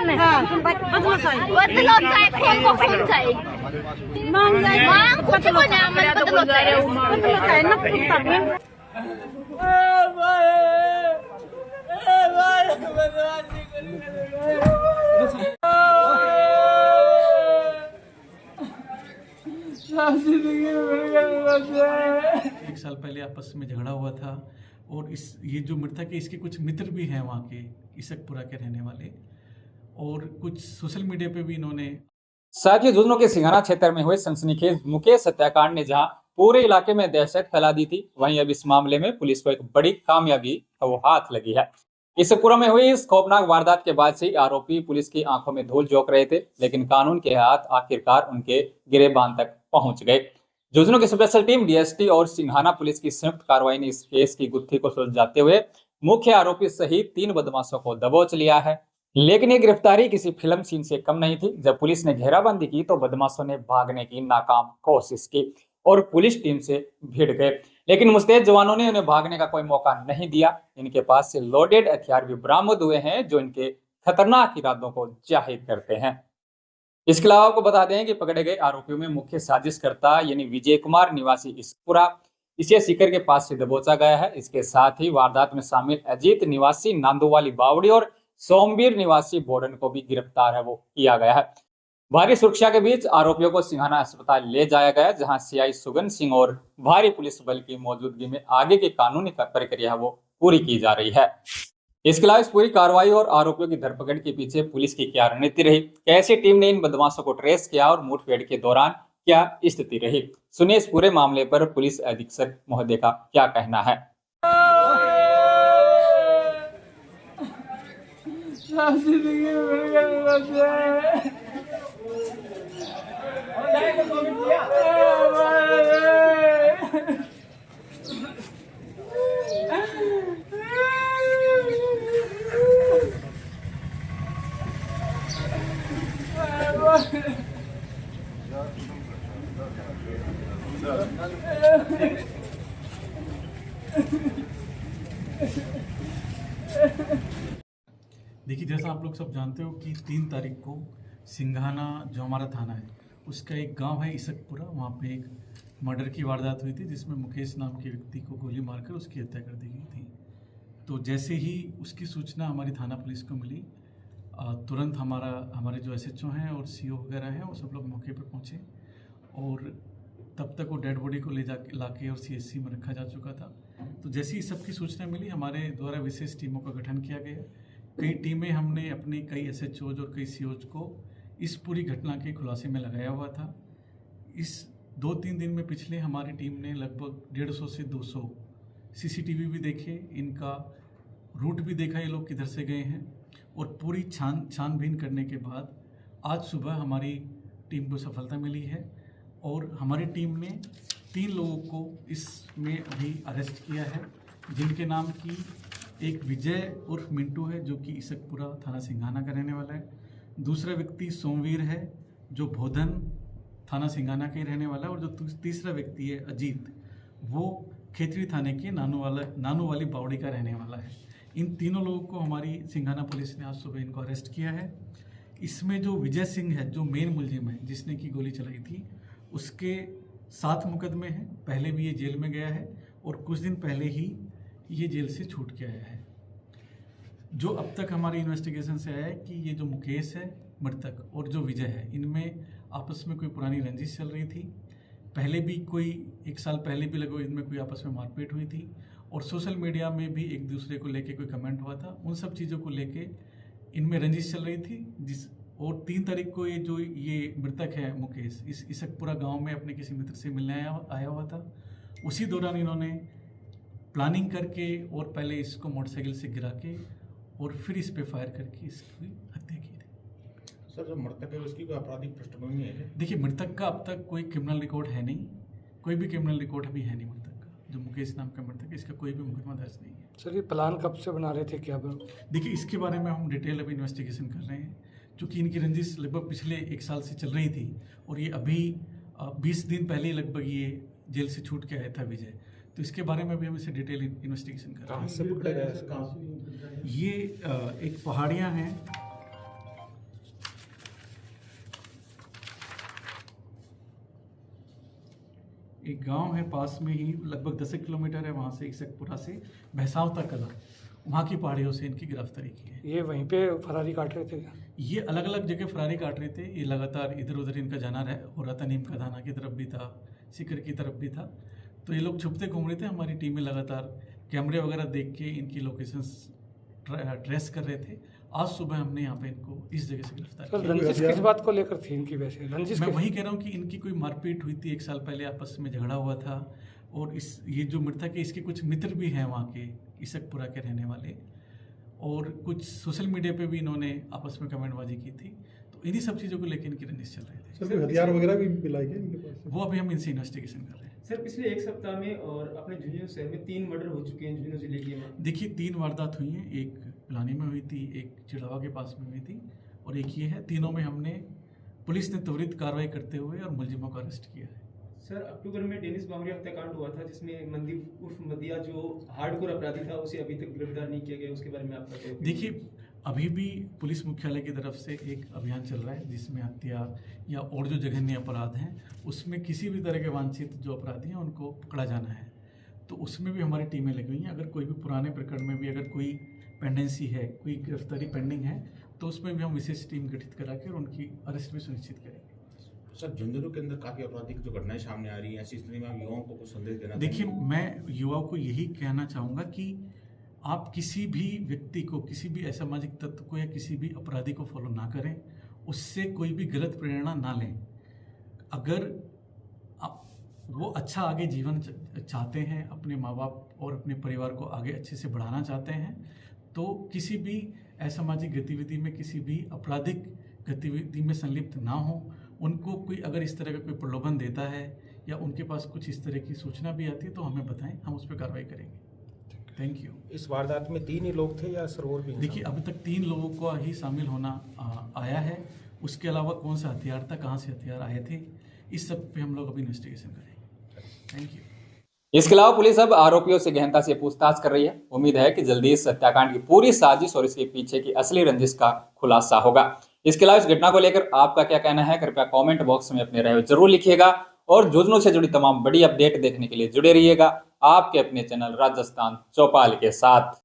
नहीं बदलो चाहे कौन को कौन चाहिए मांग कुछ बना मैं बदलो चाहे ना कुछ एक साल पहले आपस में झगड़ा हुआ था और ये जो मृतक है इसके कुछ मित्र भी हैं वहाँ के इसकपुरा के रहने वाले, और कुछ सोशल मीडिया पे भी इन्होंने साथ ही झुंझुनू के सिंघाना क्षेत्र में हुए सनसनीखेज मुकेश हत्याकांड ने जहां पूरे इलाके में दहशत फैला दी थी, वहीं अब इस मामले में पुलिस को एक बड़ी कामयाबी वो हाथ लगी है। इसकपुरा में हुई इस खौफनाक वारदात के बाद से आरोपी पुलिस की आंखों में धूल झोंक रहे थे, लेकिन कानून के हाथ आखिरकार उनके गिरेबान तक पहुंच गए। झुंझुनू की स्पेशल टीम डीएसटी और सिंघाना पुलिस की संयुक्त कार्रवाई ने इस केस की गुत्थी को सुलझाते हुए मुख्य आरोपी सहित 3 बदमाशों को दबोच लिया है। लेकिन ये गिरफ्तारी किसी फिल्म सीन से कम नहीं थी। जब पुलिस ने घेराबंदी की तो बदमाशों ने भागने की नाकाम कोशिश की और पुलिस टीम से भिड़ गए, लेकिन मुस्तैद जवानों ने उन्हें भागने का कोई मौका नहीं दिया। इनके पास से लोडेड हथियार भी बरामद हुए हैं जो इनके खतरनाक इरादों को जाहिर करते हैं। इसके अलावा आपको बता दें कि पकड़े गए आरोपियों में मुख्य साजिशकर्ता यानी विजय कुमार निवासी इसकपुरा, इसे सीकर के पास से दबोचा गया है। इसके साथ ही वारदात में शामिल अजीत निवासी नांदोवाली बावड़ी और सोमवीर निवासी बोडन को भी गिरफ्तार है वो किया गया है। भारी सुरक्षा के बीच आरोपियों को सिंघाना अस्पताल ले जाया गया, जहां सीआई सुगन सिंह और भारी पुलिस बल की मौजूदगी में आगे की कानूनी प्रक्रिया है वो पूरी की जा रही है। इसके अलावा इस पूरी कार्रवाई और आरोपियों की धरपकड़ के पीछे पुलिस की क्या रणनीति रही, कैसे टीम ने इन बदमाशों को ट्रेस किया और मुठभेड़ के दौरान क्या स्थिति रही, सुनिए इस पूरे मामले पर पुलिस अधीक्षक महोदय का क्या कहना है। देखिए, जैसा आप लोग सब जानते हो कि 3 तारीख को सिंघाना जो हमारा थाना है उसका एक गांव है इसकपुरा, वहाँ पे एक मर्डर की वारदात हुई थी जिसमें मुकेश नाम के व्यक्ति को गोली मारकर उसकी हत्या कर दी गई थी। तो जैसे ही उसकी सूचना हमारी थाना पुलिस को मिली, तुरंत हमारे जो एसएचओ हैं और सीओ वगैरह हैं वो सब लोग मौके पर पहुँचे और तब तक वो डेड बॉडी को लाके और सीएचसी में रखा जा चुका था। तो जैसे ही सबकी सूचना मिली, हमारे द्वारा विशेष टीमों का गठन किया गया। कई टीमें हमने अपने कई एसएचओज और कई सीओज को इस पूरी घटना के खुलासे में लगाया हुआ था। इस 2-3 दिन में पिछले हमारी टीम ने लगभग 150 से 200 सीसीटीवी भी देखे, इनका रूट भी देखा, ये लोग किधर से गए हैं, और पूरी छानबीन करने के बाद आज सुबह हमारी टीम को सफलता मिली है और हमारी टीम ने 3 लोगों को इसमें अभी अरेस्ट किया है, जिनके नाम की एक विजय उर्फ मिंटू है जो कि इसकपुरा थाना सिंघाना का रहने वाला है, दूसरा व्यक्ति सोमवीर है जो भोधन थाना सिंघाना का ही रहने वाला है, और जो तीसरा व्यक्ति है अजीत, वो खेतड़ी थाने के नानू वाली बावड़ी का रहने वाला है। इन तीनों लोगों को हमारी सिंघाना पुलिस ने आज सुबह इनको अरेस्ट किया है। इसमें जो विजय सिंह है जो मेन मुलजिम है जिसने की गोली चलाई थी, उसके 7 मुकदमे हैं, पहले भी ये जेल में गया है और कुछ दिन पहले ही ये जेल से छूट के आया है। जो अब तक हमारी इन्वेस्टिगेशन से आया है कि ये जो मुकेश है मृतक और जो विजय है, इनमें आपस में कोई पुरानी रंजिश चल रही थी। पहले भी कोई 1 साल पहले भी लगभग इनमें कोई आपस में मारपीट हुई थी और सोशल मीडिया में भी एक दूसरे को लेके कोई कमेंट हुआ था। उन सब चीज़ों को लेके इनमें रंजिश चल रही थी। और 3 तारीख को ये मृतक है मुकेश इस इसकपुरा गांव में अपने किसी मित्र से मिलने आया हुआ था। उसी दौरान इन्होंने प्लानिंग करके और पहले इसको मोटरसाइकिल से गिरा के और फिर इस पे फायर करके इसकी हत्या की थी। सर, जो मृतक है उसकी कोई आपराधिक पृष्ठभूमि है? देखिए, मृतक का अब तक कोई क्रिमिनल रिकॉर्ड है नहीं, कोई भी क्रिमिनल रिकॉर्ड अभी है नहीं मृतक का। जो मुकेश नाम का मृतक है, इसका कोई भी मुकदमा दर्ज नहीं है। सर, ये प्लान कब से बना रहे थे क्या? देखिए, इसके बारे में हम डिटेल अभी इन्वेस्टिगेशन कर रहे हैं, क्योंकि इनकी रंजिश लगभग पिछले 1 साल से चल रही थी और ये अभी 20 दिन पहले लगभग ये जेल से छूट के आया था विजय। तो इसके बारे में भी हम इसे डिटेल इन्वेस्टिगेशन कर रहे हैं। कहाँ से पकड़े गए? ये एक पहाड़ियाँ हैं, एक गांव है पास में ही, लगभग 10 किलोमीटर है वहाँ से, इसकपुरा से भैसावता कला, वहाँ की पहाड़ियों से इनकी गिरफ्तारी की है। ये वहीं पे फरारी काट रहे थे क्या? ये अलग अलग जगह फरारी काट रहे थे। ये लगातार इधर उधर इनका जाना हो रहा था, नीम का थाना की तरफ भी था, सिकर की तरफ भी था। तो ये लोग छुपते घूम रहे थे। हमारी टीमें लगातार कैमरे वगैरह देख के इनकी लोकेशंस ट्रेस कर रहे थे। आज सुबह हमने यहाँ पे इनको इस जगह से गिरफ्तार सर किया। रंजिश किस बात को लेकर थी इनकी? वैसे रंजिश मैं वही कह रहा हूँ कि इनकी कोई मारपीट हुई थी 1 साल पहले, आपस में झगड़ा हुआ था। और ये जो मृतक है इसके कुछ मित्र भी हैं वहाँ के, इसकपुरा के रहने वाले, और कुछ सोशल मीडिया पे भी इन्होंने आपस में कमेंटबाजी की थी। तो इन्हीं सब चीज़ों को लेकर इनकी रंजिश चल रही थी। सर हथियार वगैरह भी मिलाई गए इनके पास? वो अभी हम इनसे इन्वेस्टिगेशन कर रहे हैं। सर पिछले 1 सप्ताह में और अपने झुंझुनू शहर में 3 मर्डर हो चुके हैं झुंझुनू जिले के। देखिए 3 वारदात हुई हैं, एक पिलानी में हुई थी, एक चिड़वा के पास में हुई थी, और एक ये है। तीनों में हमने, पुलिस ने त्वरित कार्रवाई करते हुए और मुलजिमों को अरेस्ट किया है। सर अक्टूबर में डेनिस बावरिया हत्याकांड हुआ था, जिसमें मनदीप उर्फ मदिया जो हार्डकोर अपराधी था, उसे अभी तक गिरफ्तार नहीं किया गया। उसके बारे में आपका क्या? देखिए अभी भी पुलिस मुख्यालय की तरफ से एक अभियान चल रहा है जिसमें हत्या या और जो जघन्य अपराध हैं उसमें किसी भी तरह के वांछित जो अपराधी हैं उनको पकड़ा जाना है। तो उसमें भी हमारी टीमें लगी हुई हैं। अगर कोई भी पुराने प्रकरण में भी अगर कोई पेंडेंसी है, कोई गिरफ्तारी पेंडिंग है, तो उसमें भी हम विशेष टीम गठित करा के और उनकी अरेस्ट भी सुनिश्चित करेंगे। सर झुंझुनू के अंदर काफी आपराधिक जो घटनाएं सामने आ रही हैं, ऐसी स्थिति में आप युवाओं को कुछ संदेश देना? देखिए मैं युवाओं को यही कहना चाहूँगा कि आप किसी भी व्यक्ति को, किसी भी असामाजिक तत्व को या किसी भी अपराधी को फॉलो ना करें, उससे कोई भी गलत प्रेरणा ना लें। अगर वो अच्छा आगे जीवन चाहते हैं, अपने माँ बाप और अपने परिवार को आगे अच्छे से बढ़ाना चाहते हैं, तो किसी भी असामाजिक गतिविधि में, किसी भी आपराधिक गतिविधि में संलिप्त ना हो। उनको कोई अगर इस तरह का कोई प्रलोभन देता है या उनके पास कुछ इस तरह की सूचना भी आती है तो हमें बताएं, हम उस पर कार्रवाई करेंगे। Thank you. इस वारदात में 3 ही लोग थे या सर और भी? देखिए अभी तक 3 लोगों को ही शामिल होना आया है। उसके अलावा कौन सा हथियार था, कहाँ से हथियार आए थे, इस सब पे हम लोग अभी इन्वेस्टिगेशन करेंगे। Thank you. इसके अलावा पुलिस अब आरोपियों से गहनता से पूछताछ कर रही है। उम्मीद है कि जल्दी इस हत्याकांड की पूरी साजिश और इसके पीछे की असली रंजिश का खुलासा होगा। इसके अलावा इस घटना को लेकर आपका क्या कहना है, कृपया कमेंट बॉक्स में अपने राय जरूर लिखिएगा। और झुंझुनू से जुड़ी तमाम बड़ी अपडेट देखने के लिए जुड़े रहिएगा आपके अपने चैनल राजस्थान चौपाल के साथ।